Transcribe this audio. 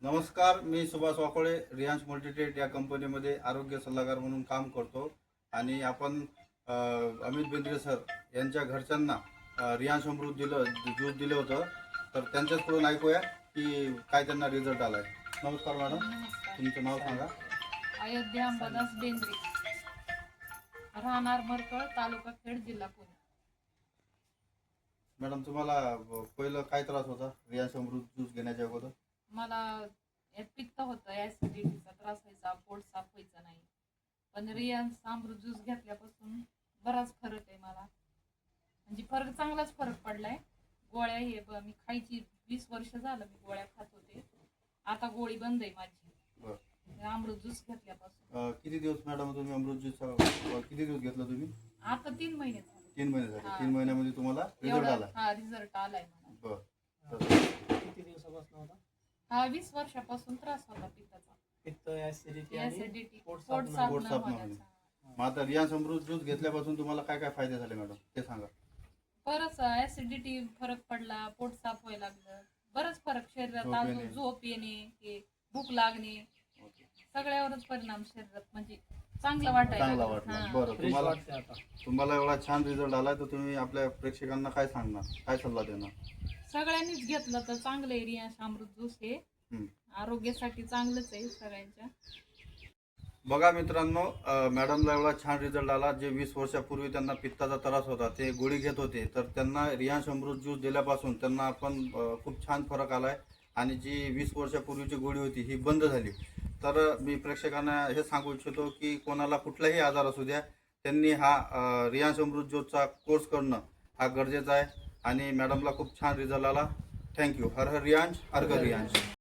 नमस्कार, मी सुभाष वाकोळे रियांश मल्टीट्रेड या कंपनीमध्ये आरोग्य सल्लागार म्हणून काम करतो आणि आपण अमित बेंद्रे सर यांच्या घरच्यांना रियांश अमृत ज्यूस दिलं होतं. तर त्यांच्याकडून ऐकूया की काय त्यांना रिझल्ट आलाय. नमस्कार मॅडम, नमस्कार. तुमचं नाव सांगा. अयोध्या अंबादास बेंद्रे, राहणार मरकळ, तालुका खेड, जिल्हा पुणे. मॅडम, तुम्हाला पहिलं काय त्रास होता रियांश अमृत ज्यूस घेण्याच्या अगोदर? मला पित्त होतं, ऍसिडिटीचा त्रास व्हायचा, पोट साफ व्हायचं नाही. पण रियांश अमृत ज्यूस घेतल्यापासून बराच फरक आहे मला. म्हणजे चांगलाच फरक पडलाय. गोळ्या मी खायची 20 वर्ष झालं मी गोळ्या खात होते. आता गोळी बंद आहे माझी अमृत ज्यूस घेतल्यापासून. किती दिवस मॅडम तुम्ही अमृत ज्यूस किती दिवस घेतला तुम्ही? आता 3 महिने झाले. 3 महिने झाले. 3 महिन्यामध्ये तुम्हाला रिझल्ट आला? हा, रिझल्ट आलाय मला. किती दिवसापासून होता? हा, 20 वर्षापासून त्रास होता पित्ताचा. पित्त, ऍसिडिटी आणि ऍसिडिटी, पोट पोट साफ साफ पोट न साफ न होण्याचा. मग आता रियांश अमृत ज्यूस घेतल्यापासून तुम्हाला काय काय फायदे झाले मॅडम ते सांगा. बरंच ऍसिडिटी फरक पडला, पोट साफ व्हायला लागलं, बरंच फरक शरीरात. झोप अजून येणे. झोप येणे, हे भूक लागणे, सगळ्यावरच परिणाम शरीरात. म्हणजे चांगलं वाटायला चांगला लागलं. वाटला. हा. बरं, फ्रेश वाटते आता. तुम्हाला एवढा छान रिझल्ट आलाय तर तुम्ही आपल्या प्रेक्षकांना काय सांगणार, काय सल्ला देणार? सगळ्यांनीच घेतलं तर चांगलं आहे. रियांश अमृत ज्यूस हे आरोग्यासाठी चांगलंच आहे सगळ्यांच्या. बघा मित्रांनो, मॅडमला एवढा छान रिझल्ट आला. जे 20 वर्षापूर्वी त्यांना पित्ताचा त्रास होता, ते गोळी घेत होते, तर त्यांना रियांश अमृत ज्यूस दिल्यापासून त्यांना आपण खूप छान फरक आलाय आणि जी 20 वर्षापूर्वीची गोळी होती ही बंद झाली. तर मी प्रेक्षकांना हे सांगू इच्छितो की कोणाला कुठलाही आजार असू द्या, त्यांनी हा रियांश अमृत ज्यूसचा कोर्स करणं हा गरजेचा आहे आणि मॅडमला खूप छान रिझल्ट आला. थँक्यू. हर हर रियांश, हर घर रियांश.